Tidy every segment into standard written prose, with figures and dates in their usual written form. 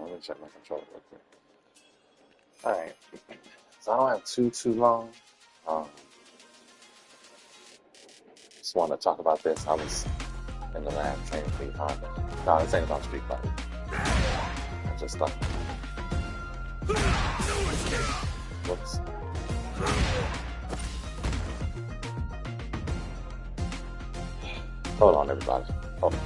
let me check my controller real quick. All right, so I don't have too long. Um, just want to talk about this. I was in the lab training Fleet Honda. No, this ain't about Street Fighter. I just thought, whoops. Hold on, everybody. Hold on.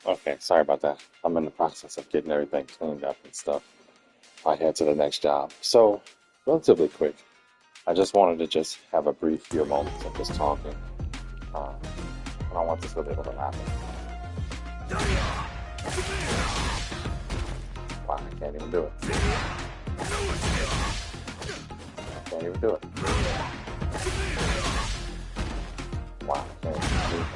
Okay, sorry about that. I'm in the process of getting everything cleaned up and stuff. I head to the next job. So, relatively quick. I just wanted to just have a brief few moments of just talking. Um, I don't want this really to happen. Wow, I can't even do it. I can't even do it. Wow, I can't even do it.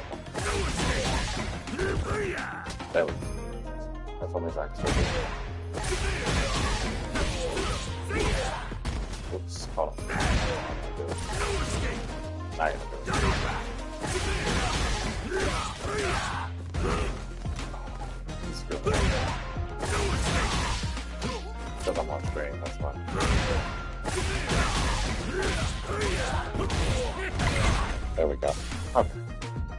There we go. That's only back to Oops, hold on. I am gonna do it. It's good. Because I'm on screen, that's fine. There we go. Okay.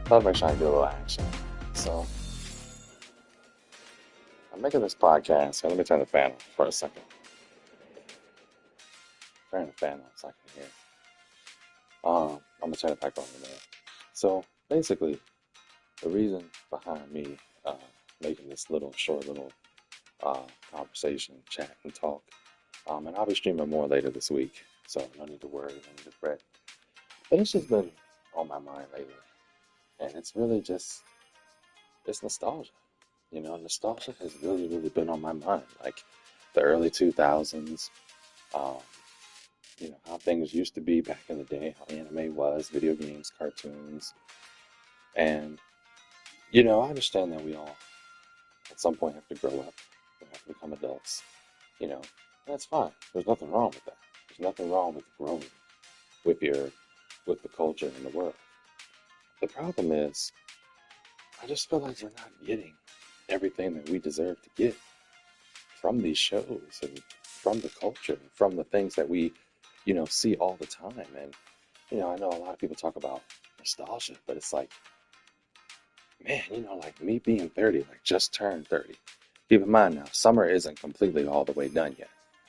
Thought make sure I do a little action. So, I'm making this podcast. So let me turn the fan on for a second. Turn the fan on so I can hear. I'm gonna turn it back on in a minute. So basically, the reason behind me making this short little conversation, chat, and talk, and I'll be streaming more later this week. So no need to worry, no need to fret. But it's just been on my mind lately, and it's really just it's nostalgia. You know, nostalgia has really been on my mind. Like the early 2000s, um, you know, how things used to be back in the day, how anime was, video games, cartoons. And, you know, I understand that we all at some point have to grow up, we have to become adults, you know, that's fine. There's nothing wrong with that. There's nothing wrong with growing with the culture and the world. The problem is, I just feel like we're not getting everything that we deserve to get from these shows and from the culture, from the things that we, you know, see all the time. And, you know, I know a lot of people talk about nostalgia, but it's like, man, you know, like me being 30, like just turned 30. Keep in mind now, summer isn't completely all the way done yet.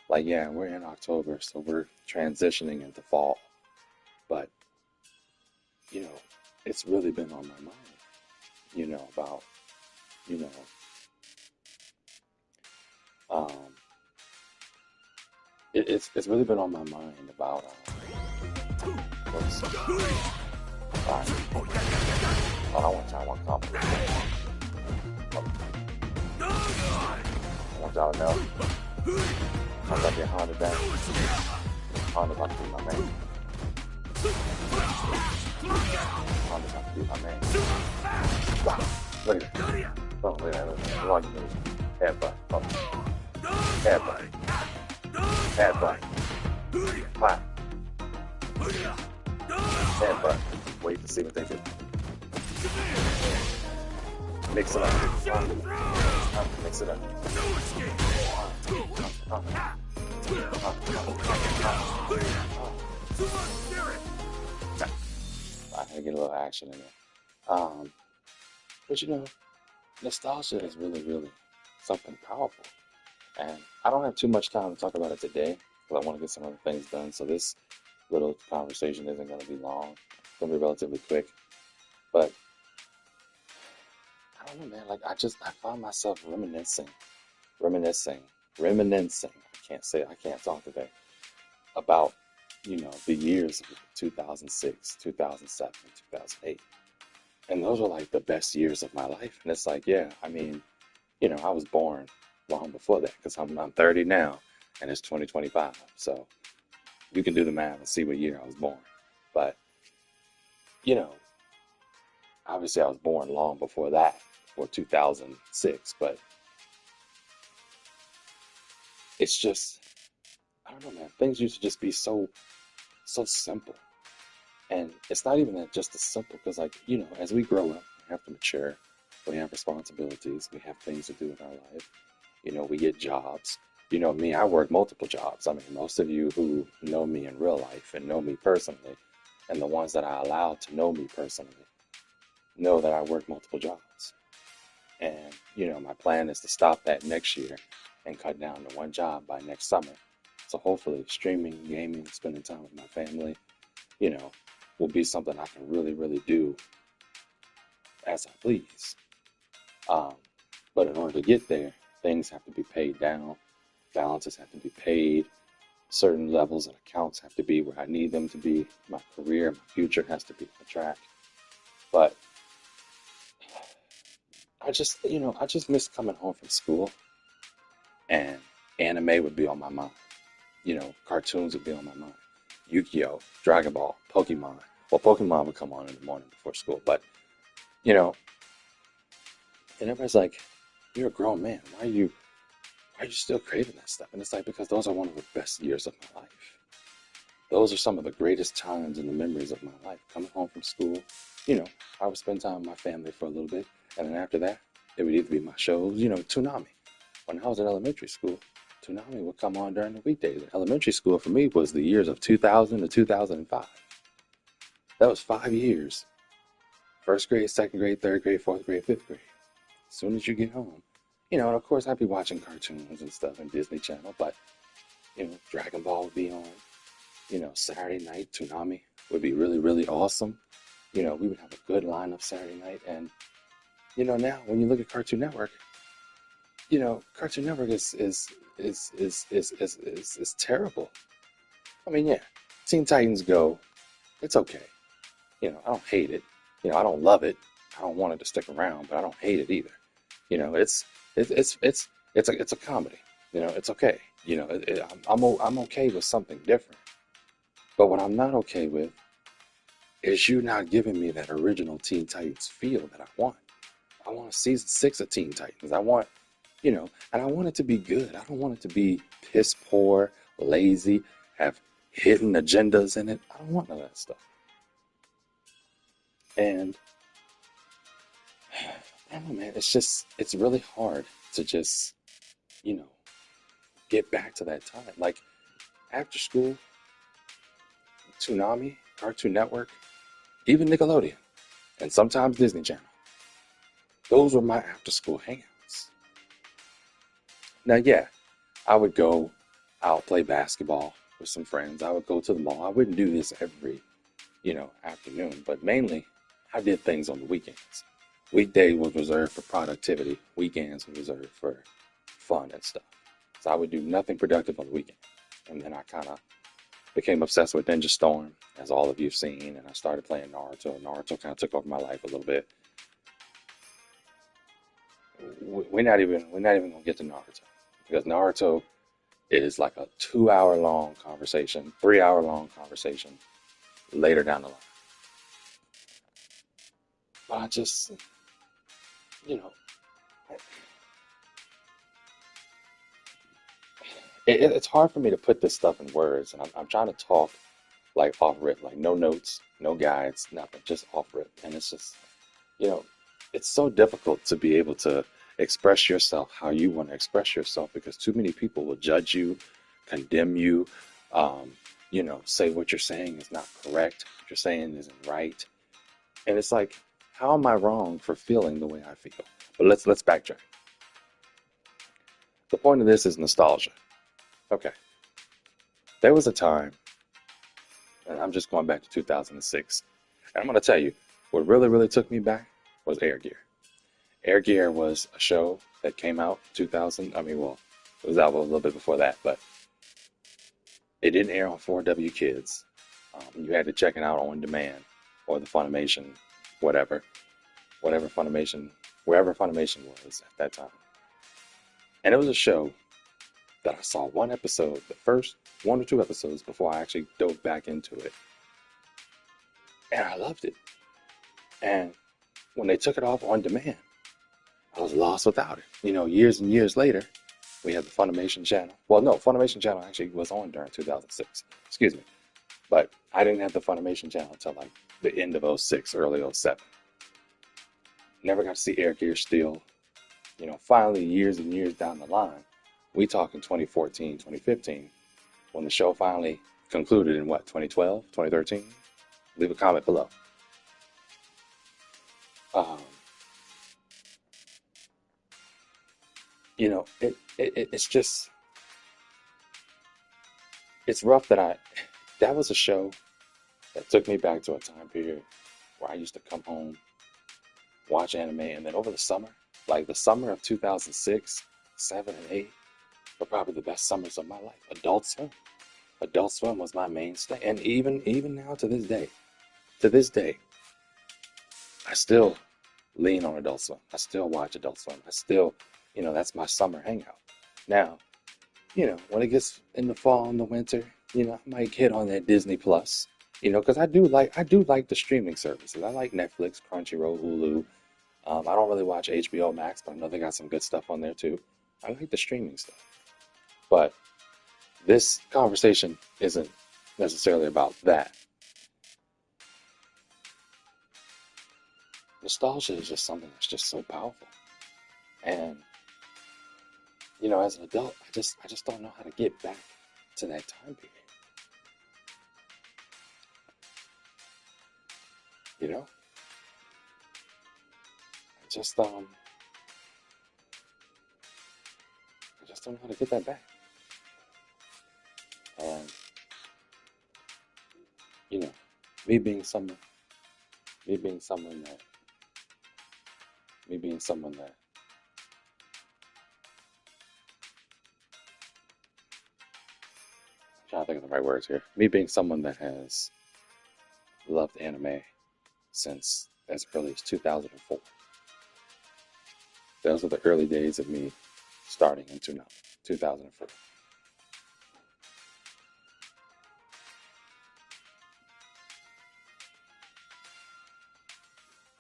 Like, yeah, we're in October, so we're transitioning into fall. But, you know, it's really been on my mind, you know, about, you know, um, it's really been on my mind about what's fine. Oh, I want y'all one compliment. I want y'all to know. Once I get Honda down, Honda's about to be my man. Honda's about to be my man. Wow. Look at that. Oh, look at that. Look at that. Look at that. Headbutt. Oh. Headbutt. Headbutt. Clap. Headbutt. Wait to see what they do. Mix it up. Mix it up. I had to get a little action in there. But you know, nostalgia is really something powerful. And I don't have too much time to talk about it today because I want to get some other things done. So this little conversation isn't going to be long. It's going to be relatively quick. But I don't know, man. Like I find myself reminiscing, reminiscing. I can't talk today about, the years of 2006, 2007, 2008. And those were like the best years of my life. And it's like, yeah, I mean, I was born long before that because I'm 30 now and it's 2025. So you can do the math and see what year I was born. But, you know, obviously I was born long before that, or 2006. But it's just, I don't know, man. Things used to just be so simple. And it's not even that just as simple because, like, as we grow up, we have to mature. We have responsibilities. We have things to do in our life. We get jobs. Me, I work multiple jobs. I mean, most of you who know me in real life and know me personally, and the ones that I allow to know me personally, know that I work multiple jobs. And, my plan is to stop that next year and cut down to one job by next summer. So hopefully, streaming, gaming, spending time with my family, you know, will be something I can really, really do as I please. Um, but in order to get there, things have to be paid down, balances have to be paid, certain levels and accounts have to be where I need them to be, my career, my future has to be on track. But I just miss coming home from school and anime would be on my mind. Cartoons would be on my mind. Yu-Gi-Oh, Dragon Ball, Pokemon. Well, Pokemon would come on in the morning before school, but you know, and everybody's like, "You're a grown man. Why are you still craving that stuff?" And it's like because those are one of the best years of my life. Those are some of the greatest times and the memories of my life. Coming home from school, I would spend time with my family for a little bit, and then after that, it would either be my shows, Toonami. When I was in elementary school, Toonami would come on during the weekdays. Elementary school for me was the years of 2000 to 2005. That was 5 years. First grade, second grade, third grade, fourth grade, fifth grade. As soon as you get home, and of course I'd be watching cartoons and stuff on Disney Channel, but, Dragon Ball would be on. Saturday night, Toonami would be really, really awesome. We would have a good lineup Saturday night. And, now when you look at Cartoon Network, Cartoon Network is terrible. I mean, yeah, Teen Titans Go, it's okay. I don't hate it. I don't love it. I don't want it to stick around, but I don't hate it either. It's a comedy. It's okay. I'm okay with something different. But what I'm not okay with is you not giving me that original Teen Titans feel that I want. I want a season 6 of Teen Titans. I want, and I want it to be good. I don't want it to be piss poor, lazy, have hidden agendas in it. I don't want none of that stuff. And I don't know, man, it's really hard to just, you know, get back to that time. Like after school, Toonami, Cartoon Network, even Nickelodeon, and sometimes Disney Channel. Those were my after school hangouts. Now, yeah, I would go out play basketball with some friends. I would go to the mall. I wouldn't do this every, afternoon, but mainly I did things on the weekends. Weekday was reserved for productivity. Weekends were reserved for fun and stuff. So I would do nothing productive on the weekend. And then I kind of became obsessed with Ninja Storm, as all of you've seen, and I started playing Naruto. Naruto kind of took over my life a little bit. We're not even gonna get to Naruto because Naruto is like a 2 hour long conversation, 3 hour long conversation later down the line. But I just, you know, it's hard for me to put this stuff in words, and I'm trying to talk like off rip, like no notes, no guides, nothing, just off rip. And it's just, you know, it's so difficult to be able to express yourself how you want to express yourself because too many people will judge you, condemn you, say what you're saying is not correct, what you're saying isn't right. And it's like, how am I wrong for feeling the way I feel? But let's backtrack. The point of this is nostalgia. Okay. There was a time, and I'm just going back to 2006. And I'm going to tell you, what really, really took me back was Air Gear. Air Gear was a show that came out 2000. I mean, well, it was out a little bit before that, but it didn't air on 4W Kids. You had to check it out on demand or the Funimation, whatever, whatever Funimation, wherever Funimation was at that time. And it was a show that I saw one episode, the first one or two episodes before I actually dove back into it. And I loved it. And when they took it off on demand, I was lost without it. You know, years and years later, we had the Funimation channel. Well, no, Funimation channel actually was on during 2006. Excuse me. But I didn't have the Funimation channel until like the end of '06, early '07. Never got to see Air Gear still. You know, finally, years and years down the line, we talk in 2014, 2015, when the show finally concluded in what, 2012, 2013? Leave a comment below. Um, you know, it's just, it's rough that was a show that took me back to a time period where I used to come home, watch anime, and then over the summer, like the summer of 2006, 7, and 8, were probably the best summers of my life. Adult Swim. Adult Swim was my mainstay. And even now to this day, I still lean on Adult Swim. I still watch Adult Swim. I still, that's my summer hangout. Now, when it gets in the fall and the winter, I might hit on that Disney Plus, because I do like the streaming services. I like Netflix, Crunchyroll, Hulu. I don't really watch HBO Max, but I know they got some good stuff on there too. I like the streaming stuff. But this conversation isn't necessarily about that. Nostalgia is just something that's just so powerful. And, as an adult, I just don't know how to get back to that time period. I just don't know how to get that back. And, me being someone that I'm trying to think of the right words here. Me being someone that has loved anime since as early as 2004. Those are the early days of me starting in 2004.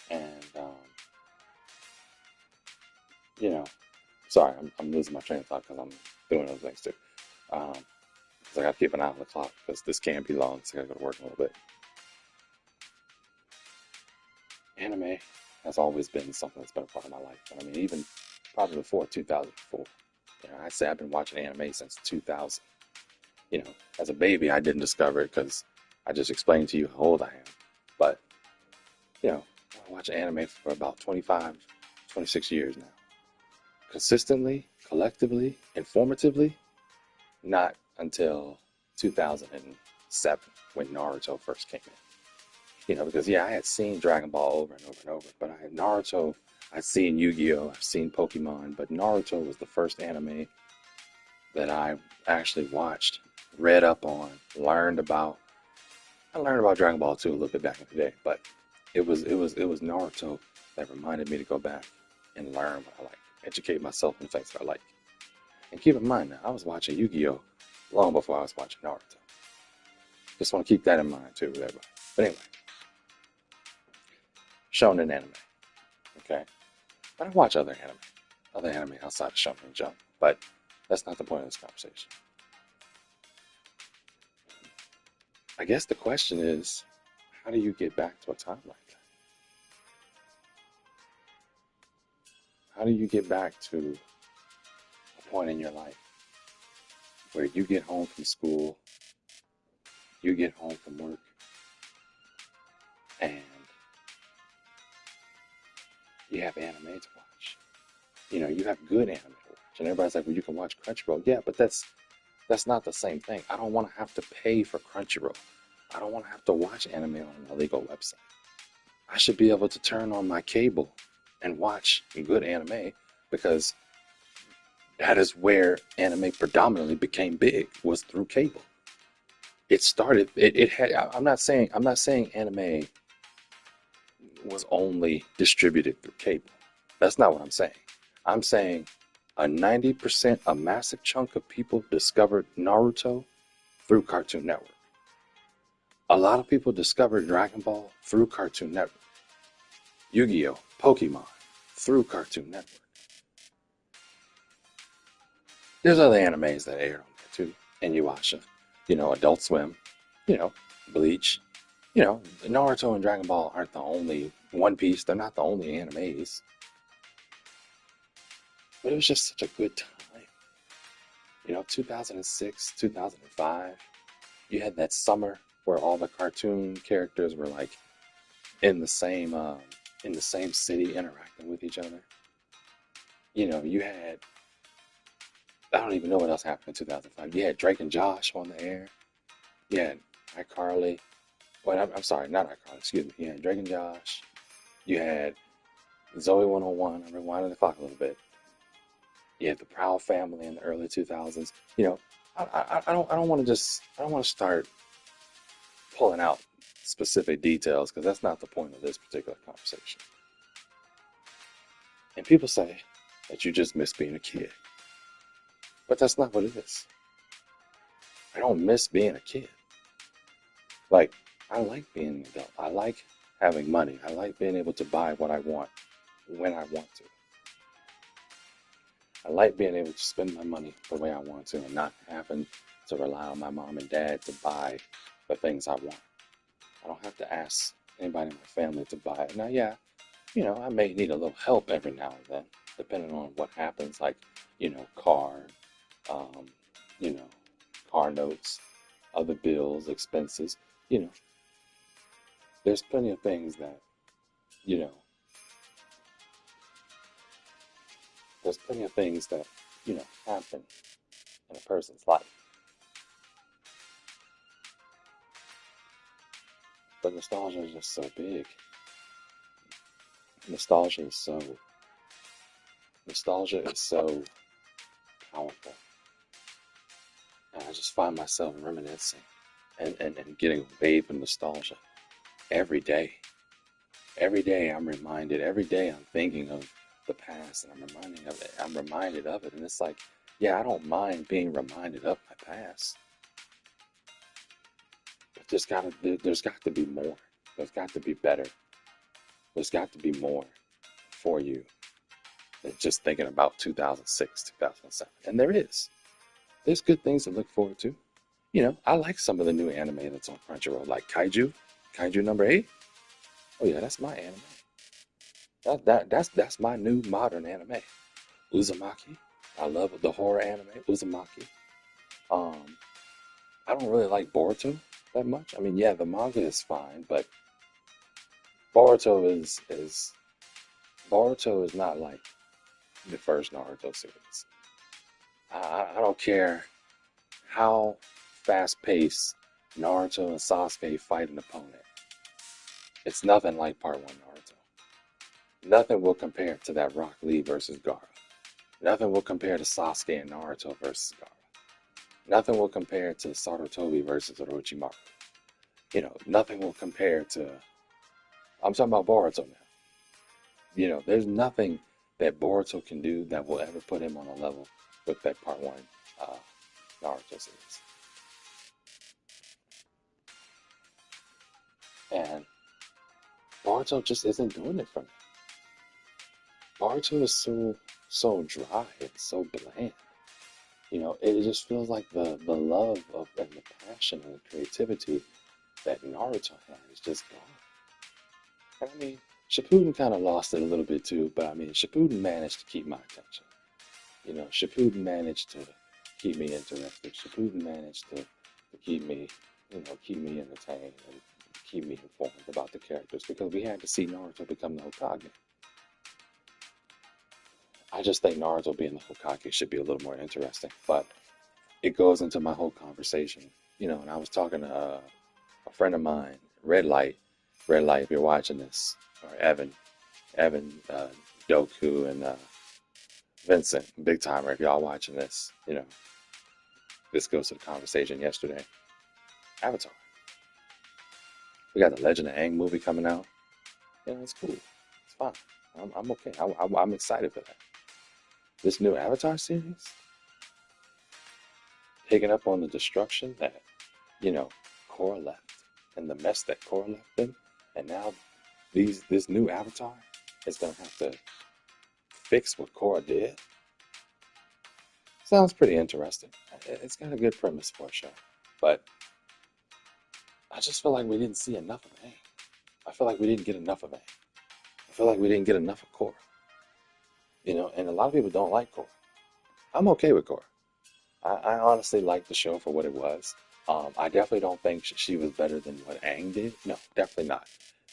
And, sorry, I'm losing my train of thought because I'm doing other things too. So I got to keep an eye on the clock because this can be long, so I got to go to work a little bit. Anime has always been something that's been a part of my life. And I mean, even probably before 2004. I say I've been watching anime since 2000. As a baby, I didn't discover it because I just explained to you how old I am. But, I watch anime for about 25, 26 years now. Consistently, collectively, informatively, not until 2007 when Naruto first came in. Because I had seen Dragon Ball over and over and over, but I had Naruto, I'd seen Yu-Gi-Oh, I've seen Pokemon, but Naruto was the first anime that I actually watched, read up on, learned about. I learned about Dragon Ball 2 a little bit back in the day, but it was Naruto that reminded me to go back and learn what I like, educate myself in things that I like. And keep in mind now, I was watching Yu-Gi-Oh long before I was watching Naruto. Just want to keep that in mind too with everybody. But anyway, shonen anime, okay? But I watch other anime outside of Shonen Jump, but that's not the point of this conversation. I guess the question is, how do you get back to a time like that? How do you get back to a point in your life where you get home from school, you get home from work, and you have anime to watch? You have good anime to watch. And everybody's like, well, you can watch Crunchyroll. Yeah, but that's not the same thing. I don't want to have to pay for Crunchyroll. I don't want to have to watch anime on an illegal website. I should be able to turn on my cable and watch good anime, because that is where anime predominantly became big, was through cable. It started. It had. I'm not saying anime was only distributed through cable. That's not what I'm saying. I'm saying a 90%, a massive chunk of people discovered Naruto through Cartoon Network. A lot of people discovered Dragon Ball through Cartoon Network. Yu-Gi-Oh, Pokemon through Cartoon Network. There's other animes that aired on there too. Inuyasha, Adult Swim, you know, Bleach. Naruto and Dragon Ball aren't the only One Piece. They're not the only animes. But it was just such a good time. 2006, 2005. You had that summer where all the cartoon characters were like in the same city interacting with each other. You had, I don't even know what else happened in 2005. You had Drake and Josh on the air. You had iCarly. Well, I'm sorry, not iCarly. Excuse me. You had Drake and Josh. You had Zoe 101. I'm rewinding the clock a little bit. You had the Proud Family in the early 2000s. I don't want to start pulling out specific details, because that's not the point of this particular conversation. And people say that you just miss being a kid, but that's not what it is. I don't miss being a kid. Like, I like being an adult. I like having money. I like being able to buy what I want when I want to. I like being able to spend my money the way I want to, and not having to rely on my mom and dad to buy the things I want. I don't have to ask anybody in my family to buy it. Now, yeah, I may need a little help every now and then, depending on what happens, like, car, um, you know, car notes, other bills, expenses. You know, there's plenty of things that, you know, there's plenty of things that, happen in a person's life. But nostalgia is just so big. Nostalgia is so, nostalgia is so powerful. And I just find myself reminiscing and getting a wave of nostalgia every day. Every day I'm reminded, every day I'm thinking of the past, and I'm reminded of it. And it's like, yeah, I don't mind being reminded of my past. But there's got to be more. There's got to be better. There's got to be more for you than just thinking about 2006, 2007. And there is. There's good things to look forward to. I like some of the new anime that's on Crunchyroll, like Kaiju number 8. Oh yeah, that's my anime. That's my new modern anime. Uzumaki. I love the horror anime Uzumaki. Um, I don't really like Boruto that much. I mean, yeah, the manga is fine, but Boruto is not like the first Naruto series. I don't care how fast paced Naruto and Sasuke fight an opponent. It's nothing like part one Naruto. Nothing will compare to that Rock Lee versus Gaara. Nothing will compare to Sasuke and Naruto versus Gaara. Nothing will compare to Sarutobi versus Orochimaru. Nothing will compare to. I'm talking about Boruto now. There's nothing that Boruto can do that will ever put him on a level with that part one uh, Naruto series. And Boruto just isn't doing it for me. Boruto is so dry and so bland. It just feels like the love of and the passion and the creativity that Naruto had is just gone. And I mean, Shippuden kind of lost it a little bit too, but I mean, Shippuden managed to keep my attention. Shippuden managed to keep me interested. Shippuden managed to keep me, keep me entertained and keep me informed about the characters, because we had to see Naruto become the Hokage. I just think Naruto being the Hokage should be a little more interesting, but it goes into my whole conversation. And I was talking to a friend of mine, Red Light, if you're watching this, or Evan, Doku and Vincent, big timer. If y'all watching this, this goes to the conversation yesterday. Avatar. We got the Legend of Aang movie coming out. It's cool. It's fine. I'm okay. I'm excited for that. This new Avatar series, picking up on the destruction that, you know, Korra left and the mess that Korra left in, and now this new Avatar is gonna have to fix what Korra did. Sounds pretty interesting. It's got a good premise for a show, but I just feel like we didn't see enough of Aang. I feel like we didn't get enough of Aang. I feel like we didn't get enough of Korra. And a lot of people don't like Korra. I'm okay with Korra. I honestly like the show for what it was. I definitely don't think she was better than what Aang did. No, definitely not.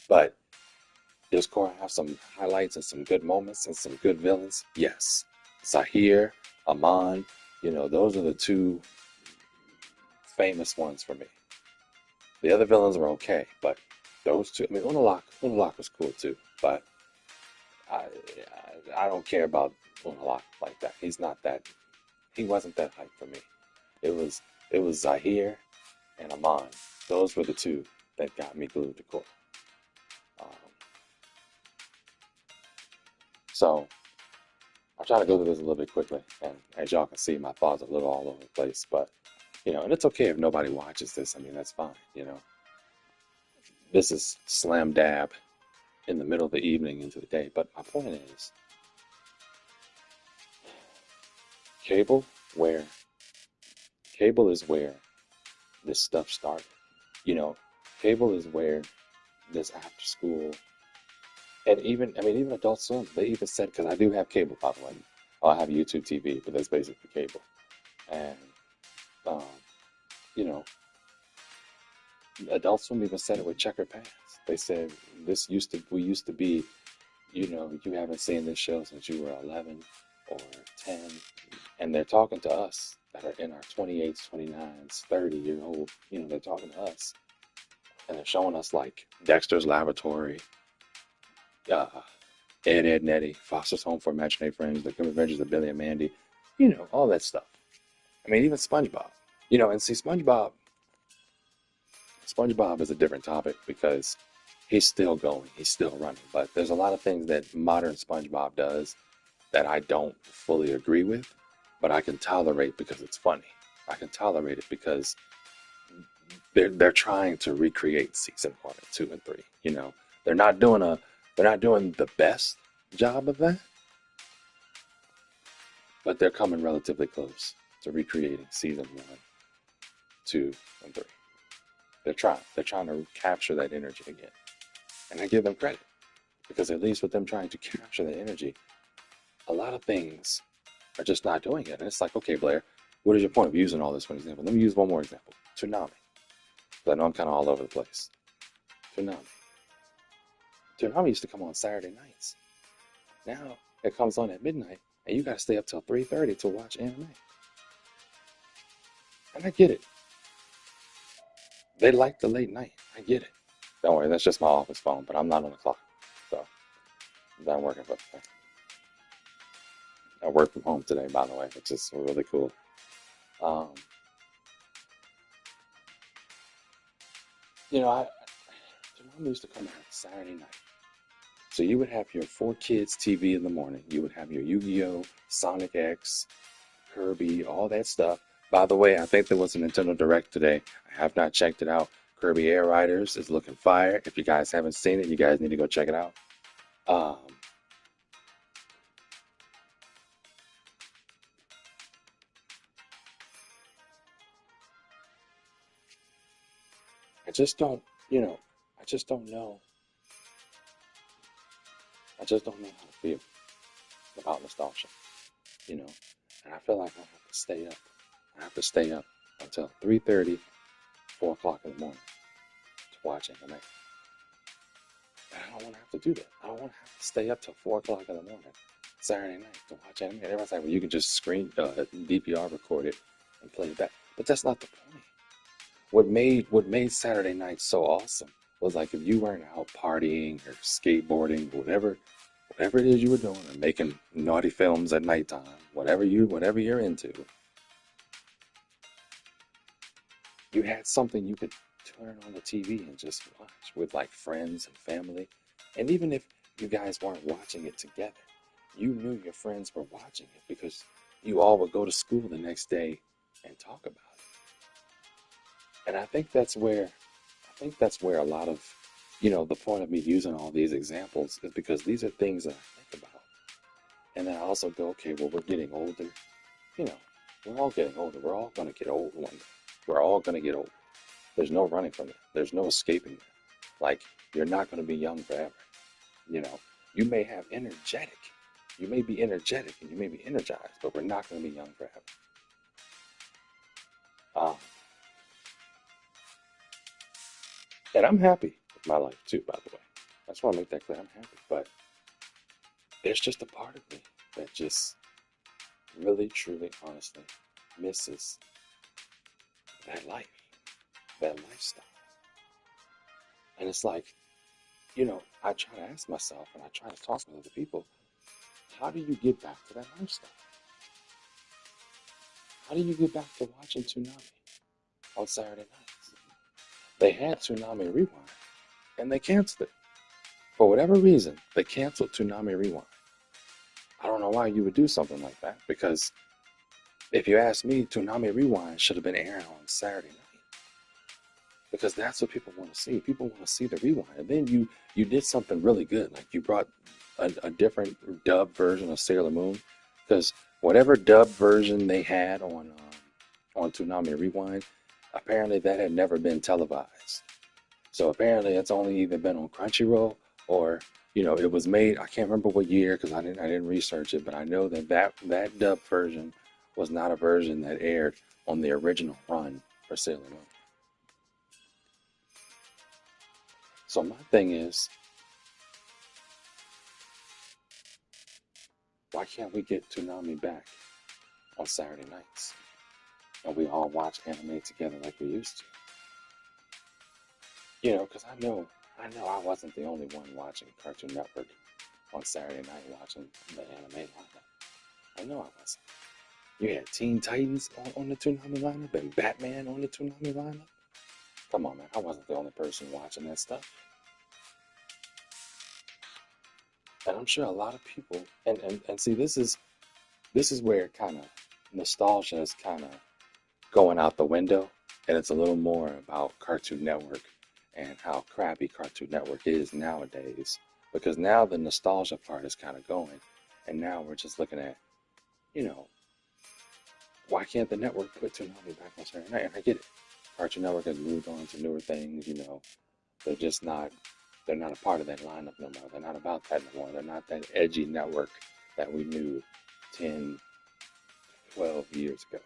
But does Korra have some highlights and some good moments and some good villains? Yes. Sahir, Aman, those are the two famous ones for me. The other villains were okay, but those two, I mean, Unalaq was cool too, but I, I don't care about Unalaq like that. He wasn't that hype for me. It was Zahir and Aman. Those were the two that got me glued to Korra. Um, so I'll try to go through this a little bit quickly, and as y'all can see, my thoughts are a little all over the place, but and it's okay if nobody watches this. I mean, that's fine. This is slam dab in the middle of the evening into the day. But my point is, cable, where cable is where this stuff started. You know, Cable is where this after school, and even Adult Swim, they even said, because I do have cable, by the way. I have YouTube TV, but that's basically cable. And, um, you know, Adult Swim even said it with Checker Pants. They said, we used to be, you haven't seen this show since you were 11 or 10. And they're talking to us that are in our 28s, 29s, 30-year-old, they're talking to us. And they're showing us like Dexter's Laboratory, uh, Ed, Nettie, Foster's Home for Imaginary Friends, The Adventures of Billy and Mandy, all that stuff. I mean, even SpongeBob. And see, SpongeBob is a different topic because he's still going, he's still running. But there's a lot of things that modern SpongeBob does that I don't fully agree with, but I can tolerate because it's funny. I can tolerate it because they're trying to recreate season 1 and 2 and 3. They're not doing the best job of that, but they're coming relatively close to recreating season 1, 2, and 3. They're trying to capture that energy again, and I give them credit because at least with them trying to capture that energy, a lot of things are just not doing it. And it's like, okay, Blair, what is your point of using all this for example? Let me use one more example. Toonami. I know I'm kind of all over the place. Toonami. Toonami used to come on Saturday nights. Now it comes on at midnight, and you got to stay up till 3:30 to watch anime. And I get it. They like the late night. I get it. Don't worry, that's just my office phone, but I'm not on the clock. So I'm working for I work from home today, by the way, which is really cool. Um, I Toonami used to come out Saturday night. So you would have your 4Kids TV in the morning. You would have your Yu-Gi-Oh, Sonic X, Kirby, all that stuff. By the way, I think there was a Nintendo Direct today. I have not checked it out. Kirby Air Riders is looking fire. If you guys haven't seen it, you guys need to go check it out. Um, I just don't, I just don't know. I just don't know how to feel about nostalgia, you know. And I feel like I have to stay up. I have to stay up until 3:30, 4 o'clock in the morning to watch anime. And I don't want to have to do that. I don't want to have to stay up till 4 o'clock in the morning, Saturday night, to watch anime. And everyone's like, well, you can just DPR record it and play it back. But that's not the point. What made Saturday night so awesome was like if you weren't out partying or skateboarding, whatever whatever it is you were doing, or making naughty films at nighttime, whatever you're into, you had something you could turn on the TV and just watch with like friends and family. And even if you guys weren't watching it together, you knew your friends were watching it because you all would go to school the next day and talk about it. And I think that's where a lot of, the point of me using all these examples is because these are things that I think about. And then I also go, okay, well, we're getting older. You know, we're all getting older. We're all going to get old one day. We're all going to get old. There's no running from it. There's no escaping it. Like, you're not going to be young forever. You know, you may have energetic. You may be energetic and you may be energized, but we're not going to be young forever. Um, and I'm happy with my life too, by the way. I just want to make that clear. I'm happy. But there's just a part of me that just really, truly, honestly misses that life, that lifestyle. And it's like, I try to ask myself and I try to talk with other people, how do you get back to that lifestyle? How do you get back to watching Toonami on Saturday nights? They had Toonami Rewind and they canceled it. For whatever reason, they canceled Toonami Rewind. I don't know why you would do something like that because if you ask me, Toonami Rewind should have been airing on Saturday night because that's what people want to see. People want to see the rewind. And then you did something really good. Like you brought a different dub version of Sailor Moon because whatever dub version they had on Toonami Rewind, apparently that had never been televised. So apparently it's only either been on Crunchyroll or it was made. I can't remember what year because I didn't research it, but I know that dub version was not a version that aired on the original run for Sailor Moon. So my thing is, why can't we get Toonami back on Saturday nights and we all watch anime together like we used to? Because I know I wasn't the only one watching Cartoon Network on Saturday night watching the anime lineup. I know I wasn't. You had Teen Titans on the Toonami lineup and Batman on the Toonami lineup. Come on, man. I wasn't the only person watching that stuff. And I'm sure a lot of people and see this is where kind of nostalgia is kind of going out the window and it's a little more about Cartoon Network and how crappy Cartoon Network is nowadays because now the nostalgia part is kind of going and now we're just looking at you know why can't the network put Toonami back on Saturday night? And I get it. Cartoon Network has moved on to newer things. They're just not they're not a part of that lineup no more. They're not about that no more. They're not that edgy network that we knew 10, 12 years ago,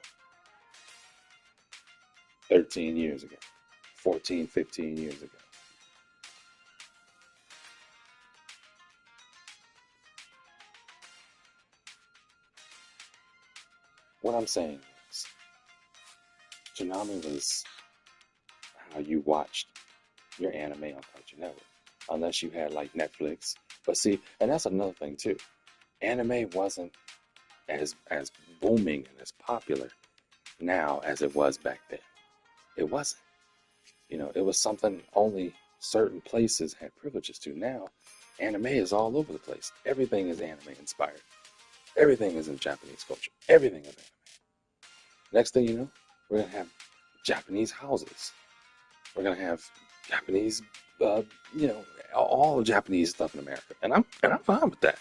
13 years ago, 14, 15 years ago. What I'm saying is, Toonami was how you watched your anime on Cartoon Network, unless you had like Netflix. But see, and that's another thing too. Anime wasn't as booming and as popular now as it was back then. It wasn't. It was something only certain places had privileges to. Now, anime is all over the place. Everything is anime inspired. Everything is in Japanese culture. Everything is anime. Next thing you know, we're gonna have Japanese houses. We're gonna have Japanese, uh, you know, all Japanese stuff in America, and I'm fine with that.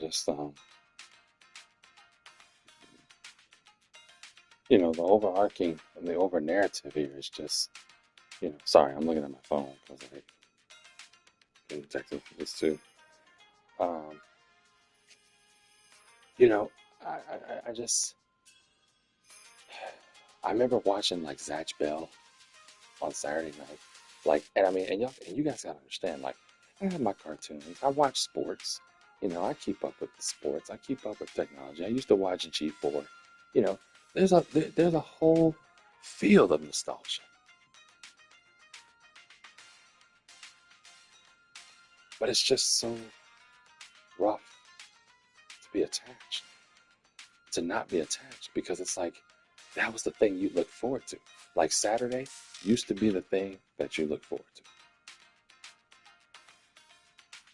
Just the overarching and the over narrative here is just, sorry, I'm looking at my phone because I get texted for this too. Um, you know, I just I remember watching like Zatch Bell on Saturday night, like, and I mean, and you guys gotta understand, like, I have my cartoons. I watch sports. I keep up with the sports. I keep up with technology. I used to watch G4. You know, there's a whole field of nostalgia, but it's just so rough to be attached, to not be attached, because it's like that was the thing you look forward to. Like Saturday used to be the thing that you look forward to.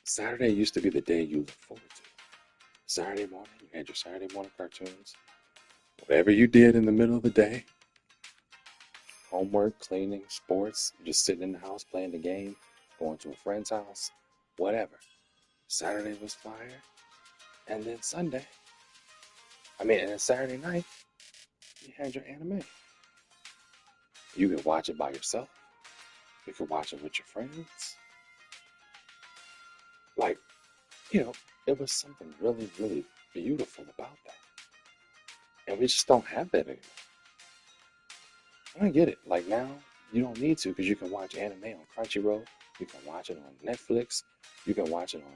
Saturday used to be the day you look forward to. Saturday morning, you had your Saturday morning cartoons. Whatever you did in the middle of the day, homework, cleaning, sports, just sitting in the house playing the game, going to a friend's house, whatever. Saturday was fire. And then Sunday, and then Saturday night, you had your anime. You could watch it by yourself. You could watch it with your friends. Like, you know, it was something really, really beautiful about that. And we just don't have that anymore. I don't get it. Like now, you don't need to because you can watch anime on Crunchyroll. You can watch it on Netflix. You can watch it on,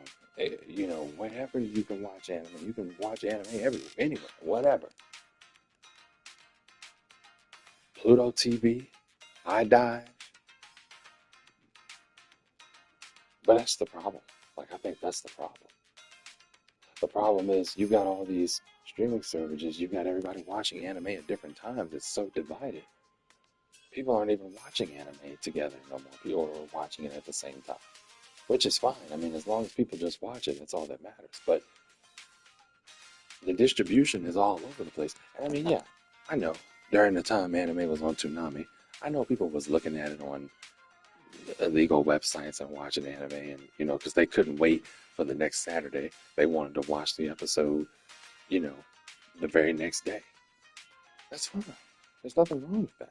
wherever you can watch anime. You can watch anime everywhere, anywhere, whatever. Pluto TV, iDive. But that's the problem. Like, I think that's the problem. The problem is you got all these streaming services. You got everybody watching anime at different times. It's so divided. People aren't even watching anime together no more. People are watching it at the same time, which is fine. As long as people just watch it, that's all that matters. But the distribution is all over the place. And yeah, I know during the time anime was on Toonami, I know people was looking at it on illegal websites and watching anime, and because they couldn't wait for the next Saturday, they wanted to watch the episode, you know, the very next day. That's fine. There's nothing wrong with that.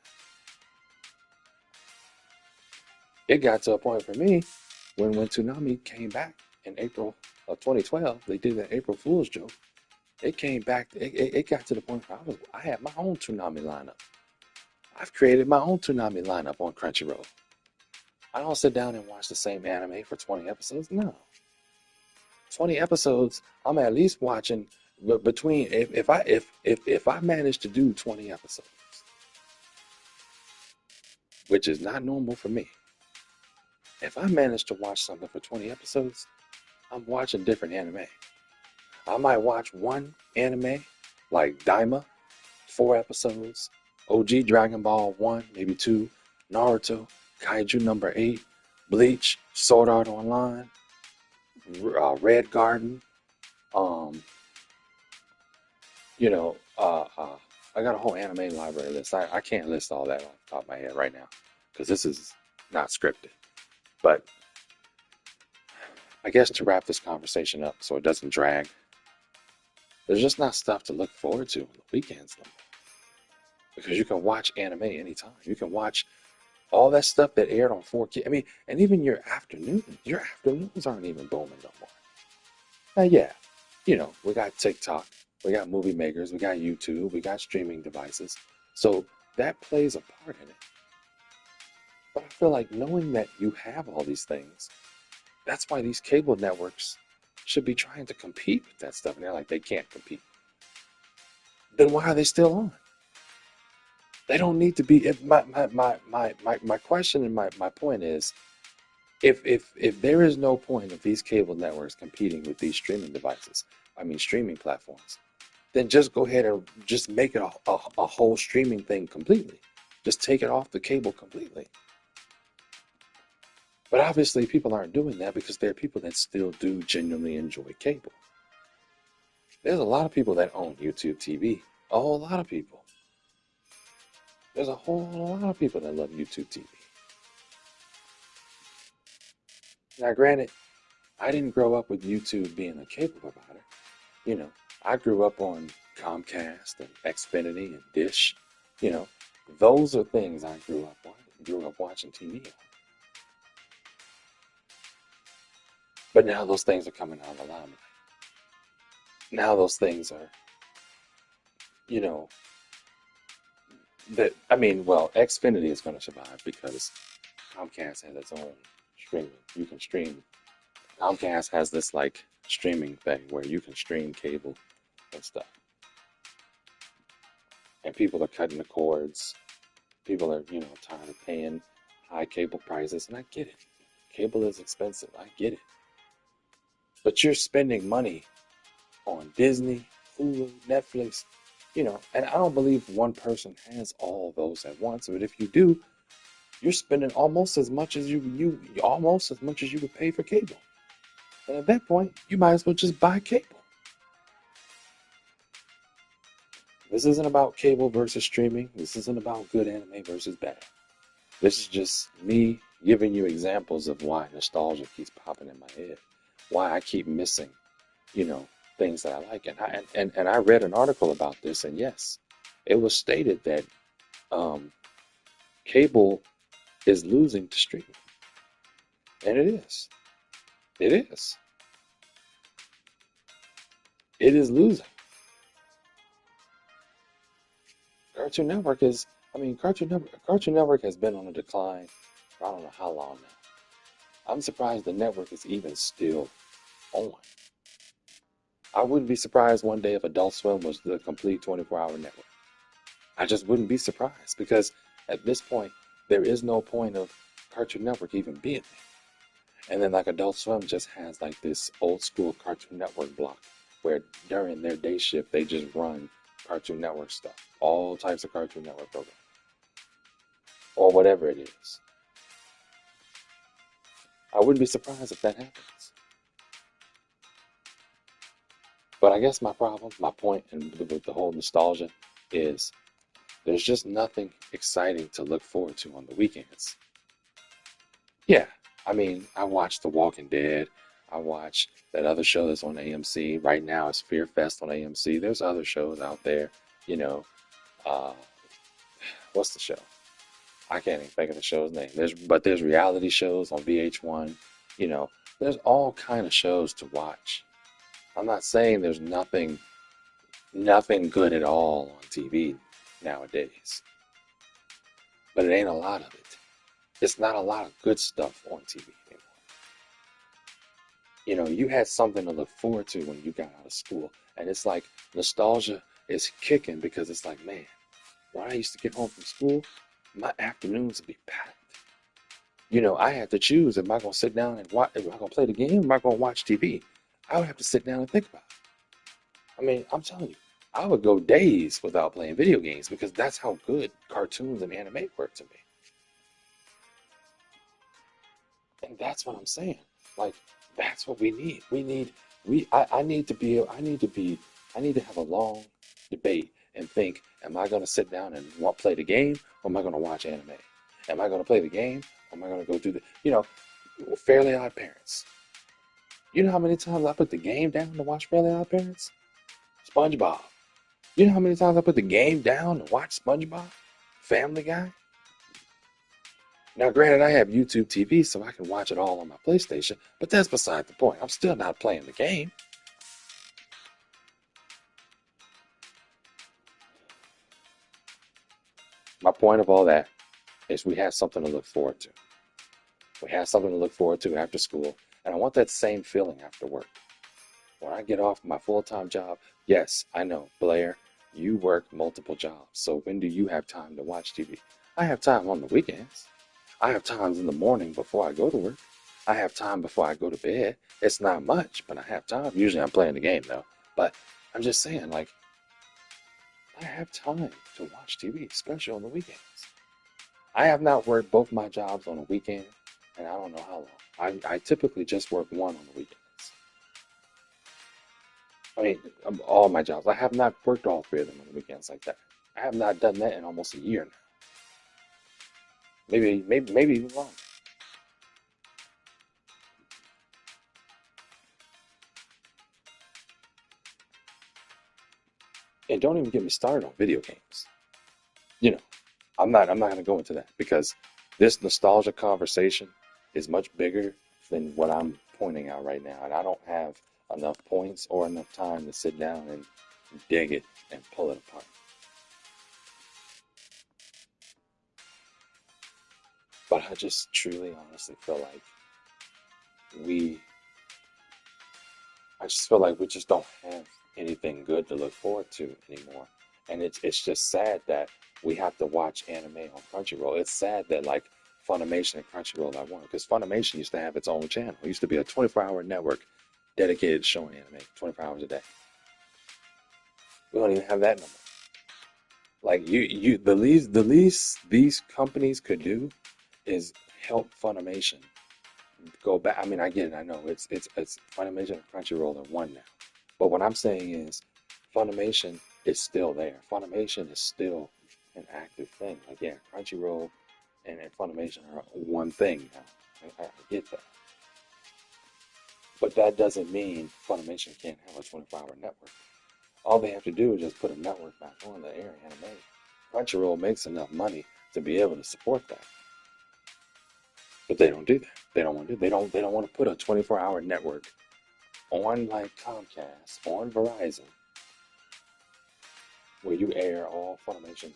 It got to a point for me when Toonami came back in April of 2012. They did that April Fool's joke. It came back. It got to the point where I had my own Toonami lineup. I've created my own Toonami lineup on Crunchyroll. I don't sit down and watch the same anime for 20 episodes. No, 20 episodes. I'm at least watching between if I manage to do 20 episodes, which is not normal for me. If I manage to watch something for 20 episodes, I'm watching different anime. I might watch one anime like Daima, 4 episodes, OG Dragon Ball 1, maybe 2, Naruto, Kaiju number 8, Bleach, Sword Art Online, Red Garden. Um, you know, uh, uh, I got a whole anime library list. I can't list all that off the top of my head right now because this is not scripted. But I guess to wrap this conversation up so it doesn't drag, there's just not stuff to look forward to on the weekends no more. Because you can watch anime anytime. You can watch all that stuff that aired on 4K. And even your afternoons aren't even booming no more. Now, yeah, we got TikTok, we got movie makers, we got YouTube, we got streaming devices. So that plays a part in it. But I feel like knowing that you have all these things, that's why these cable networks should be trying to compete with that stuff. And they're like, they can't compete. Then why are they still on? They don't need to be. My question and my point is, if there is no point of these cable networks competing with these streaming devices, streaming platforms, then just go ahead and just make it a whole streaming thing completely. Just take it off the cable completely. But obviously, people aren't doing that because there are people that still do genuinely enjoy cable. There's a lot of people that own YouTube TV. A whole lot of people. There's a whole lot of people that love YouTube TV. Now, granted, I didn't grow up with YouTube being a cable provider. I grew up on Comcast and Xfinity and Dish. You know, those are things I grew up watching TV on. But now those things are coming out of the limelight. Now those things are, you know, Xfinity is going to survive because Comcast has its own streaming. You can stream Comcast has this like streaming thing where you can stream cable and stuff, and people are cutting the cords. People are, tired of paying high cable prices, and I get it. Cable is expensive. I get it. But you're spending money on Disney, Hulu, Netflix, and I don't believe one person has all those at once. But if you do, you're spending almost as much as you almost as much as you would pay for cable. And at that point, you might as well just buy cable. This isn't about cable versus streaming. This isn't about good anime versus bad. This is just me giving you examples of why nostalgia keeps popping in my head, why I keep missing, you know, things that I like. And I read an article about this, and yes, it was stated that um, cable is losing to streaming, and it is. It is. It is losing. Cartoon Network is. I mean, Cartoon Network has been on a decline for I don't know how long now. I'm surprised the network is even still on. I wouldn't be surprised one day if Adult Swim was the complete 24-hour network. I just wouldn't be surprised because at this point, there is no point of Cartoon Network even being there. And then like Adult Swim just has like this old school Cartoon Network block where during their day shift, they just run Cartoon Network stuff, all types of Cartoon Network programs or whatever it is. I wouldn't be surprised if that happens. But I guess my problem, my point, and with the whole nostalgia is there's just nothing exciting to look forward to on the weekends. Yeah, I mean, I watch The Walking Dead. I watch that other show that's on AMC. Right now, it's Fear Fest on AMC. There's other shows out there, you know. Uh, what's the show? I can't even think of the show's name. There's reality shows on VH1. You know, there's all kind of shows to watch. I'm not saying there's nothing good at all on TV nowadays, but it ain't a lot of it. It's not a lot of good stuff on TV anymore. You had something to look forward to when you got out of school, and it's like nostalgia is kicking because it's like, man, when I used to get home from school, my afternoons would be packed. I had to choose: am I going to sit down and watch? Am I going to play the game? Am I going to watch TV? I would have to sit down and think about it. I mean, I'm telling you, I would go days without playing video games because that's how good cartoons and anime were to me. And that's what I'm saying. Like, that's what we need. I need to be, I need to have a long debate and think, am I going to sit down and play the game or am I going to watch anime? Am I going to play the game or am I going to go do Fairly Odd Parents. You know how many times I put the game down to watch Fairly Odd Parents? SpongeBob. You know how many times I put the game down to watch SpongeBob? Family Guy? Now, granted, I have YouTube TV, so I can watch it all on my PlayStation, but that's beside the point. I'm still not playing the game. My point of all that is we have something to look forward to. We have something to look forward to after school, and I want that same feeling after work. When I get off my full-time job, yes, I know, Blair, you work multiple jobs, so when do you have time to watch TV? I have time on the weekends. I have times in the morning before I go to work. I have time before I go to bed. It's not much, but I have time. Usually I'm playing the game though. But I'm just saying, like, I have time to watch TV, especially on the weekends. I have not worked both my jobs on a weekend, and I don't know how long. I typically just work one on the weekends. I mean, all my jobs. I have not worked all three of them on the weekends like that. I have not done that in almost a year now. Maybe even longer. And don't even get me started on video games. You know, I'm not going to go into that because this nostalgia conversation is much bigger than what I'm pointing out right now, and I don't have enough points or enough time to sit down and dig it and pull it apart. But I just truly honestly feel like we I just feel like we just don't have anything good to look forward to anymore. And it's just sad that we have to watch anime on Crunchyroll. It's sad that like Funimation and Crunchyroll are one because Funimation used to have its own channel. It used to be a 24-hour network dedicated to showing anime 24 hours a day. We don't even have that no more. Like the least these companies could do is help Funimation go back. I mean, I get it. I know it's Funimation and Crunchyroll are one now. But what I'm saying is, Funimation is still there. Funimation is still an active thing. Like yeah, Crunchyroll and Funimation are one thing now. I get that. But that doesn't mean Funimation can't have a 24-hour network. All they have to do is just put a network back on the air anime. Crunchyroll makes enough money to be able to support that. But they don't do that. They don't want to do. They don't want to put a 24-hour network on like Comcast, on Verizon, where you air all Funimation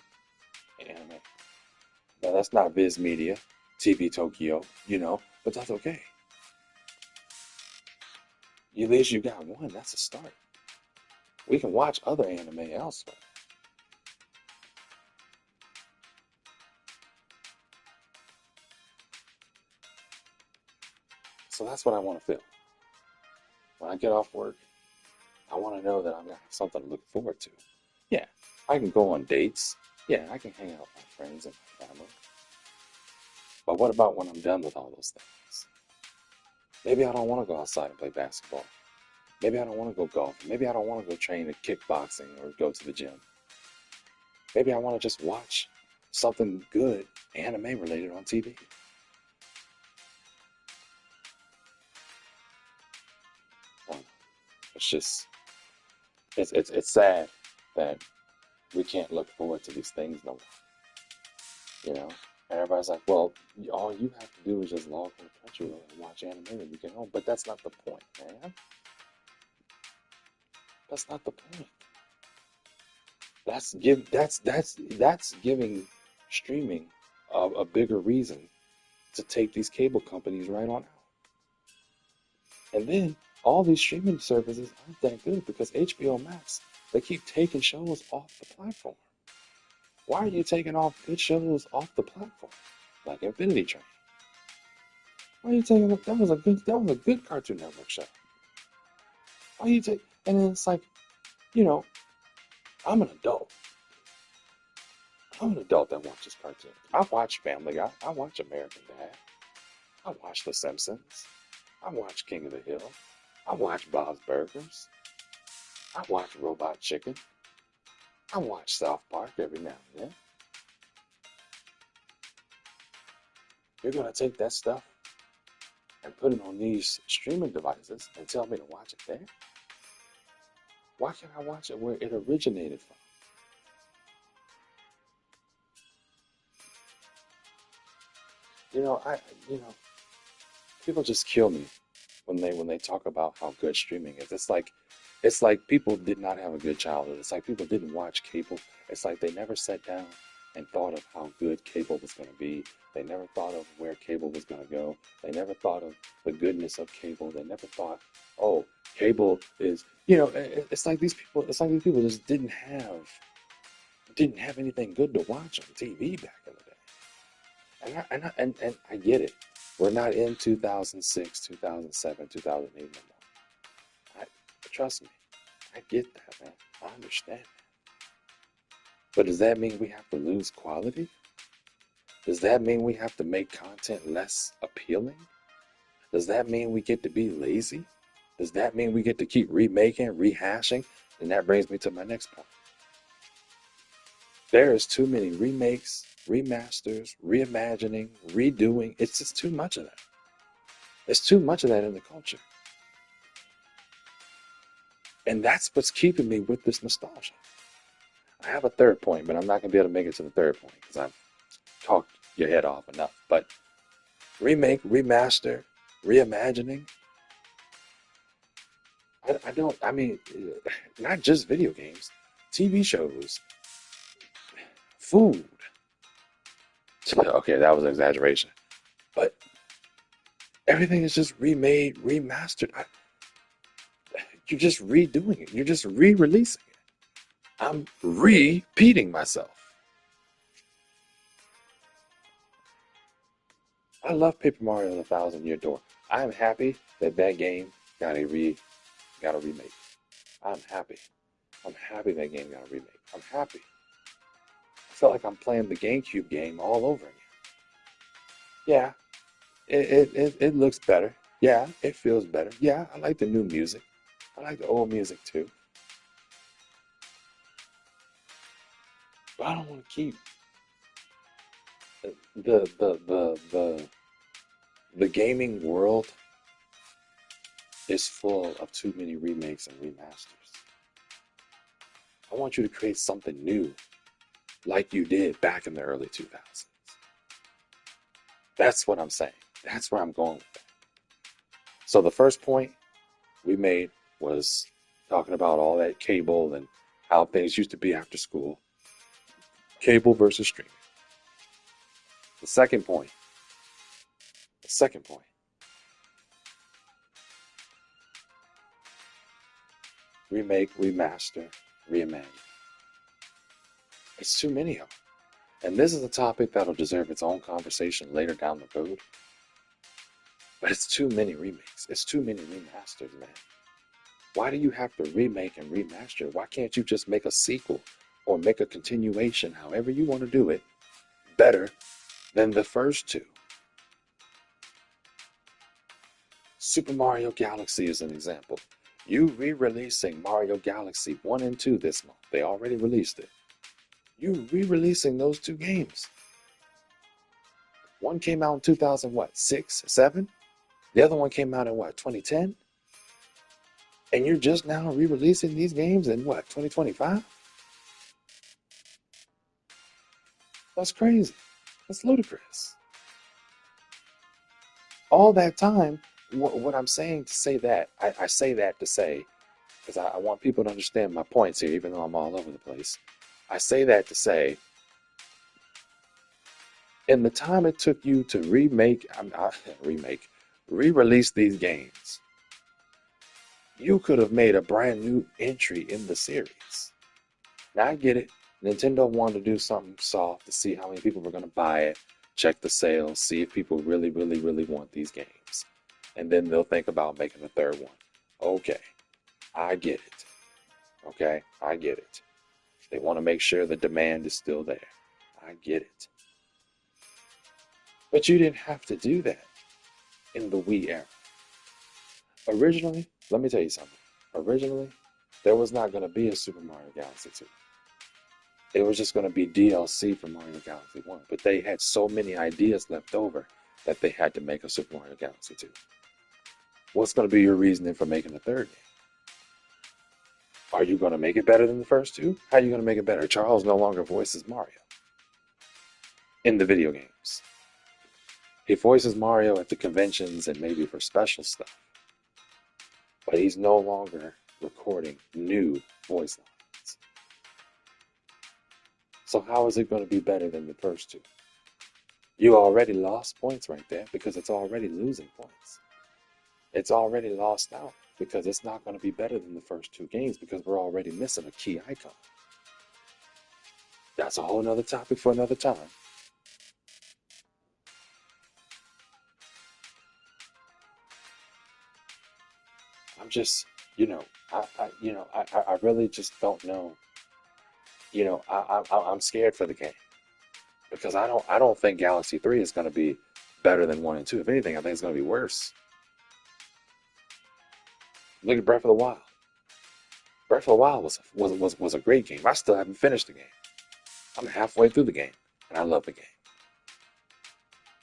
and anime. Now that's not Viz Media, TV Tokyo, but that's okay. At least you got one. That's a start. We can watch other anime elsewhere. So that's what I want to feel. When I get off work, I want to know that I'm gonna have something to look forward to. Yeah, I can go on dates. Yeah, I can hang out with my friends and my family. But what about when I'm done with all those things? Maybe I don't want to go outside and play basketball. Maybe I don't want to go golfing. Maybe I don't want to go train at kickboxing or go to the gym. Maybe I want to just watch something good, anime related on TV. It's just, it's sad that we can't look forward to these things no more. You know, and everybody's like, well, all you have to do is just log on to Crunchyroll and watch anime when you get home. But that's not the point, man. That's not the point. That's giving streaming a bigger reason to take these cable companies right on out. And then all these streaming services aren't that good because HBO Max, they keep taking shows off the platform. Why are you taking off good shows off the platform? Like Infinity Train. Why are you taking that was a good Cartoon Network show. Why you take and then it's like, you know, I'm an adult. I'm an adult that watches cartoons. I watch Family Guy. I watch American Dad. I watch The Simpsons. I watch King of the Hill. I watch Bob's Burgers. I watch Robot Chicken. I watch South Park every now and then. You're gonna take that stuff and put it on these streaming devices and tell me to watch it there? Why can't I watch it where it originated from? You know, you know, people just kill me when they talk about how good streaming is. It's like people did not have a good childhood. It's like people didn't watch cable. It's like they never sat down and thought of how good cable was going to be. They never thought of where cable was going to go. They never thought of the goodness of cable. They never thought, oh, cable is, it's like these people just didn't have anything good to watch on TV back in the day. And I get it. We're not in 2006, 2007, 2008 no more. Trust me, I get that, man. I understand that. But does that mean we have to lose quality? Does that mean we have to make content less appealing? Does that mean we get to be lazy? Does that mean we get to keep remaking, rehashing? And that brings me to my next point. There is too many remakes, remasters, reimagining, redoing. It's just too much of that. There's too much of that in the culture. And that's what's keeping me with this nostalgia. I have a third point, but I'm not going to be able to make it to the third point because I've talked your head off enough. But remake, remaster, reimagining. I mean, not just video games, TV shows, food. Okay, that was an exaggeration. But everything is just remade, remastered. You're just redoing it. You're just re-releasing it. I'm repeating myself. I love Paper Mario and the Thousand Year Door. I'm happy that that game got got a remake. I'm happy. I'm happy that game got a remake. I'm happy. I felt like I'm playing the GameCube game all over again. Yeah, it looks better. Yeah, it feels better. Yeah, I like the new music. I like the old music too. But I don't want to keep the gaming world is full of too many remakes and remasters. I want you to create something new like you did back in the early 2000s. That's what I'm saying. That's where I'm going with that. So the first point we made was talking about all that cable and how things used to be after school. Cable versus streaming. The second point, the second point, remake, remaster, reimagine. It's too many of them. And this is a topic that'll deserve its own conversation later down the road. But it's too many remakes. It's too many remasters, man. Why do you have to remake and remaster? Why can't you just make a sequel or make a continuation, however you want to do it, better than the first two? Super Mario Galaxy is an example. You re-releasing Mario Galaxy 1 and 2 this month. They already released it. You re-releasing those two games. One came out in 2000, what, 6, 7? The other one came out in what, 2010? And you're just now re-releasing these games in what, 2025? That's crazy. That's ludicrous. All that time, what I'm saying to say that, I say that to say, because I want people to understand my points here, even though I'm all over the place. I say that to say, in the time it took you to re-release these games, you could have made a brand new entry in the series. Now I get it. Nintendo wanted to do something soft to see how many people were going to buy it, check the sales, see if people really, really, really want these games. And then they'll think about making a third one. Okay, I get it. Okay, I get it. They want to make sure the demand is still there. I get it. But you didn't have to do that in the Wii era. Originally, let me tell you something. Originally, there was not going to be a Super Mario Galaxy 2. It was just going to be DLC for Mario Galaxy 1. But they had so many ideas left over that they had to make a Super Mario Galaxy 2. What's going to be your reasoning for making a third game? Are you going to make it better than the first two? How are you going to make it better? Charles no longer voices Mario in the video games. He voices Mario at the conventions and maybe for special stuff. But he's no longer recording new voice lines. So how is it going to be better than the first two? You already lost points right there because it's already losing points. It's already lost out because it's not going to be better than the first two games because we're already missing a key icon. That's a whole nother topic for another time. I'm just, I really just don't know. I'm scared for the game because I don't think Galaxy 3 is going to be better than 1 and 2. If anything, I think it's going to be worse. Look at Breath of the Wild. Breath of the Wild was a great game. I still haven't finished the game. I'm halfway through the game, and I love the game.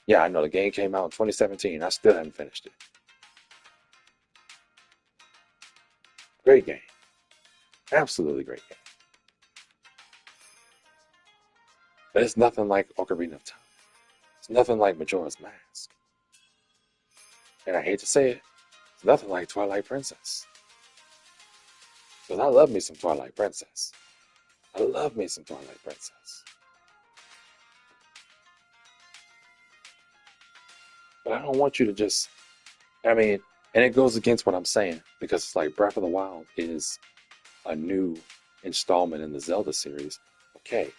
Yeah, I know the game came out in 2017. I still haven't finished it. Great game. Absolutely great game. But it's nothing like Ocarina of Time. It's nothing like Majora's Mask. And I hate to say it, it's nothing like Twilight Princess. Because I love me some Twilight Princess. I love me some Twilight Princess. But I don't want you to just, I mean, And it goes against what I'm saying because it's like Breath of the Wild is a new installment in the Zelda series. Okay,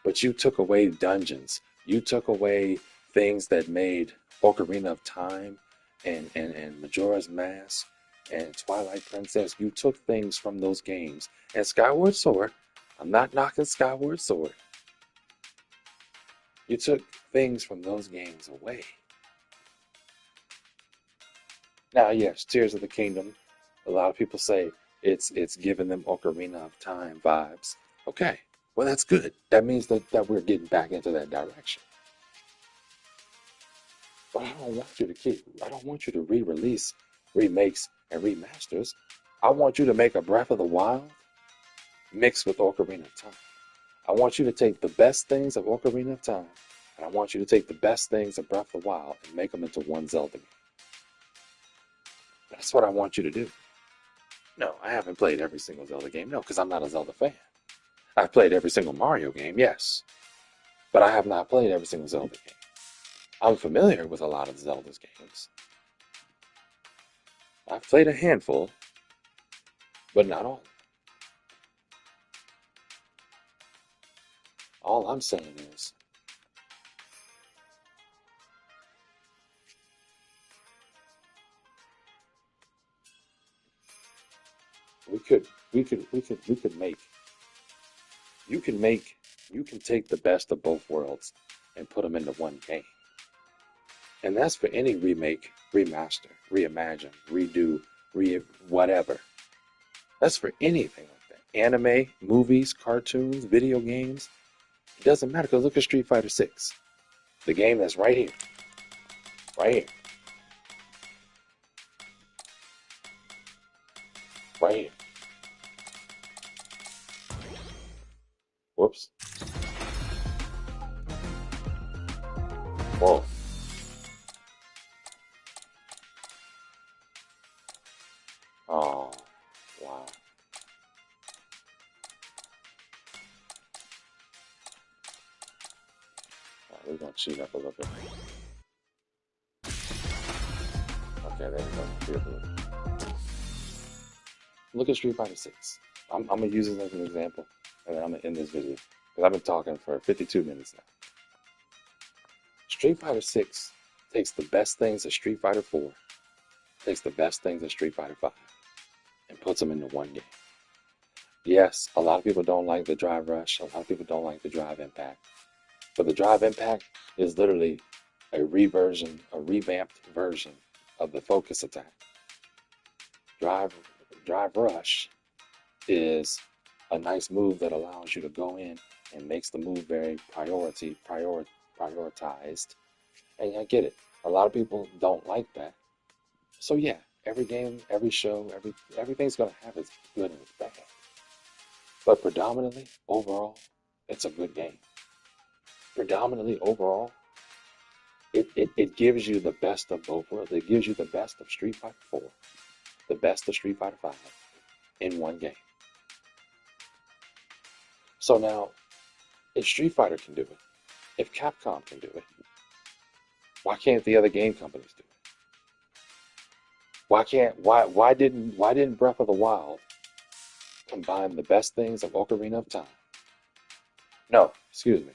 but you took away dungeons. You took away things that made Ocarina of Time and Majora's Mask and Twilight Princess. You took things from those games. And Skyward Sword, I'm not knocking Skyward Sword. You took things from those games away. Now, yes, Tears of the Kingdom. A lot of people say it's giving them Ocarina of Time vibes. Okay, well that's good. That means that we're getting back into that direction. But I don't want you to re-release remakes and remasters. I want you to make a Breath of the Wild mixed with Ocarina of Time. I want you to take the best things of Ocarina of Time, and I want you to take the best things of Breath of the Wild and make them into one Zelda game. That's what I want you to do. No, I haven't played every single Zelda game. No, because I'm not a Zelda fan. I've played every single Mario game, yes, but I have not played every single Zelda game. I'm familiar with a lot of Zelda's games. I've played a handful, but not all. All I'm saying is we could make you can make you can take the best of both worlds and put them into one game. And that's for any remake, remaster, reimagine, redo, whatever. That's for anything like that. Anime, movies, cartoons, video games. It doesn't matter because look at Street Fighter 6. The game that's right here. Right here. Right here. Whoops. Whoa. Oh, wow. Right, we're gonna cheat up a little bit. Okay, there we go. Beautiful. Look at Street Fighter 6. I'm gonna use this as an example, and then I'm gonna end this video because I've been talking for 52 minutes now. Street Fighter 6 takes the best things of Street Fighter 4, takes the best things of Street Fighter 5, and puts them into one game. Yes, a lot of people don't like the Drive Rush, a lot of people don't like the Drive Impact, but the Drive Impact is literally a revamped version of the Focus Attack. Drive Rush is a nice move that allows you to go in and makes the move very prioritized. And I get it. A lot of people don't like that. So yeah, every game, every show, everything's gonna have its good and its bad. But predominantly, overall, it's a good game. Predominantly overall, it gives you the best of both worlds. It gives you the best of Street Fighter 4, the best of Street Fighter 5 in one game. So now, if Street Fighter can do it, if Capcom can do it, why can't the other game companies do it? Why didn't Breath of the Wild combine the best things of Ocarina of Time? No, excuse me.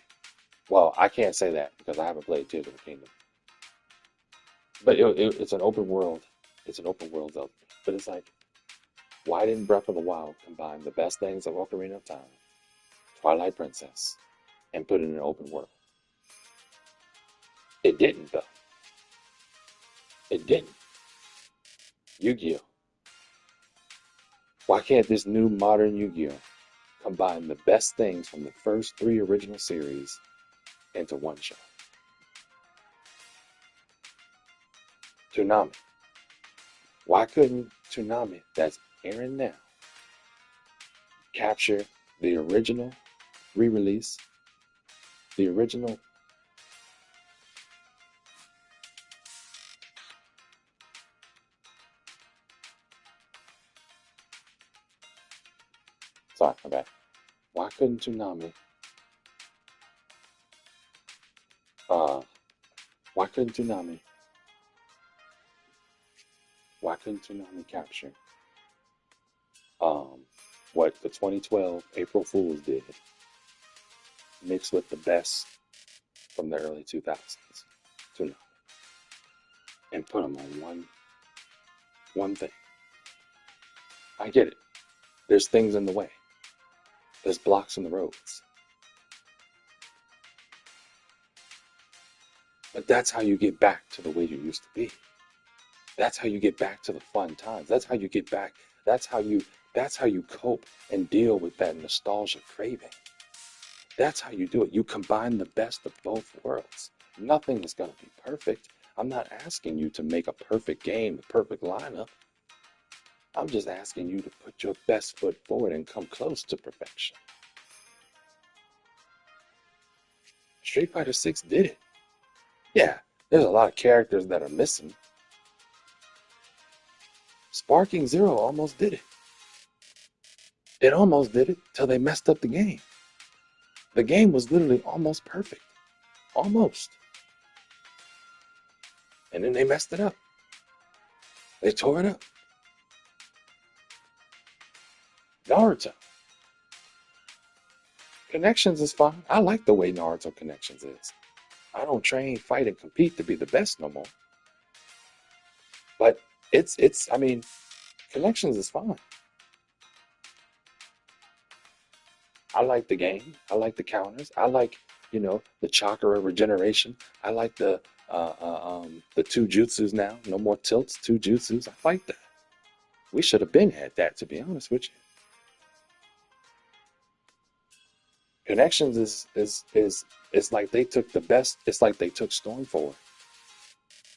Well, I can't say that because I haven't played Tears of the Kingdom. But it's an open world. It's an open world Zelda. But it's like, why didn't Breath of the Wild combine the best things of Ocarina of Time, Twilight Princess, and put it in an open world? It didn't, though. It didn't. Yu-Gi-Oh! Why can't this new modern Yu-Gi-Oh! Combine the best things from the first three original series into one show? Toonami. Why couldn't Toonami, that's airing now, capture the original re-release, the original? Sorry, my bad. Why couldn't Toonami? Uh, why couldn't Toonami Why couldn't Toonami capture um, what the 2012 April Fools did, mixed with the best from the early 2000s, Toonami, and put them on one thing? I get it. There's things in the way. There's blocks in the roads. But that's how you get back to the way you used to be. That's how you get back to the fun times. That's how you get back. That's how you cope and deal with that nostalgia craving. That's how you do it. You combine the best of both worlds. Nothing is going to be perfect. I'm not asking you to make a perfect game, a perfect lineup. I'm just asking you to put your best foot forward and come close to perfection. Street Fighter 6 did it. Yeah, there's a lot of characters that are missing. Sparking Zero almost did it. It almost did it till they messed up the game. The game was literally almost perfect. Almost. And then they messed it up. They tore it up. Naruto. Connections is fine. I like the way Naruto Connections is. I don't train, fight, and compete to be the best no more. But I mean, Connections is fine. I like the game. I like the counters. I like, the chakra regeneration. I like the two jutsus now. No more tilts, two jutsus. I like that. We should have been had that, to be honest with you. Connections is it's like they took the best. It's like they took Storm 4.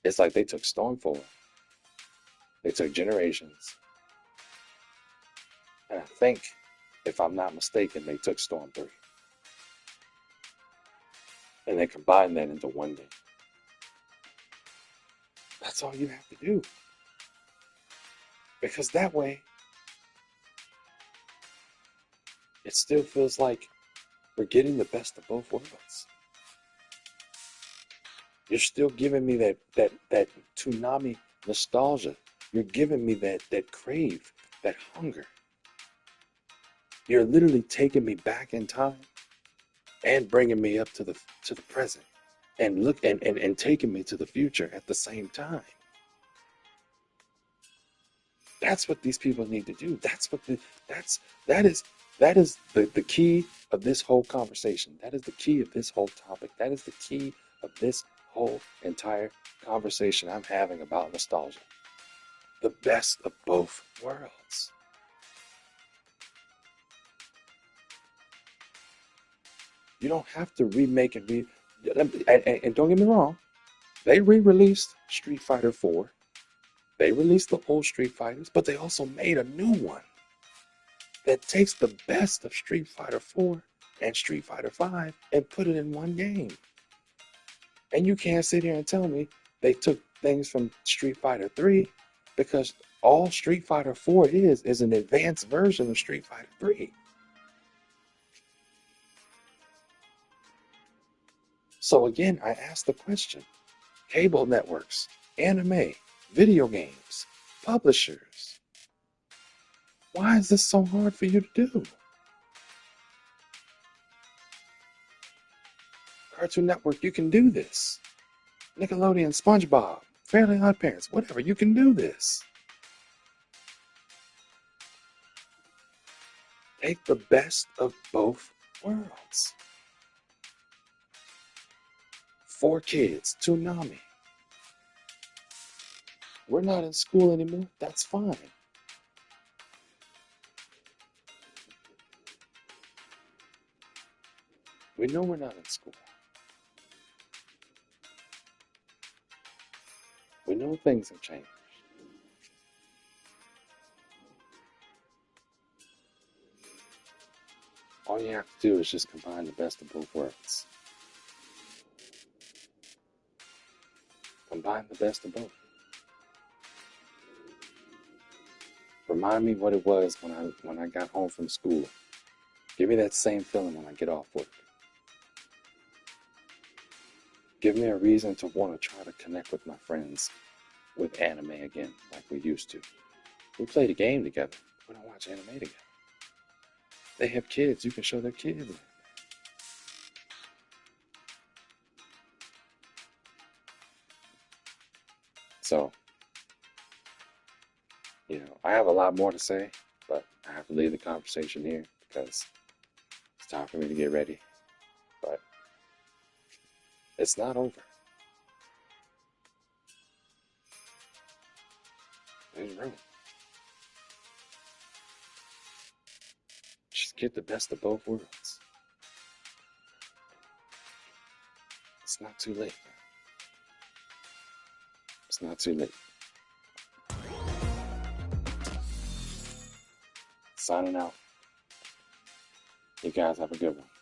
It's like they took Storm 4. They took Generations. And I think, if I'm not mistaken, they took Storm 3. And they combined that into one game. That's all you have to do. Because that way, it still feels like we're getting the best of both worlds. You're still giving me that Toonami nostalgia. You're giving me that crave, that hunger. You're literally taking me back in time and bringing me up to the present, and and taking me to the future at the same time. That's what these people need to do. That is the key of this whole conversation. That is the key of this whole topic. That is the key of this whole entire conversation I'm having about nostalgia. The best of both worlds. You don't have to remake and don't get me wrong, they re-released Street Fighter 4. They released the old Street Fighters, but they also made a new one that takes the best of Street Fighter 4 and Street Fighter 5 and put it in one game. And you can't sit here and tell me they took things from Street Fighter 3, because all Street Fighter 4 is an advanced version of Street Fighter 3. So again, I ask the question: cable networks, anime, video games, publishers, why is this so hard for you to do? Cartoon Network, you can do this. Nickelodeon, SpongeBob, Fairly Odd Parents, whatever, you can do this. Take the best of both worlds. For kids, Toonami. We're not in school anymore. That's fine. We know we're not in school. We know things have changed. All you have to do is just combine the best of both worlds. Combine the best of both. Remind me what it was when I got home from school. Give me that same feeling when I get off work. Give me a reason to want to try to connect with my friends with anime again like we used to. We played a game together. We don't watch anime together. They have kids. You can show their kids. So, I have a lot more to say, but I have to leave the conversation here because it's time for me to get ready. But it's not over. There's room. Just get the best of both worlds. It's not too late. It's not too late. Signing out. You guys have a good one.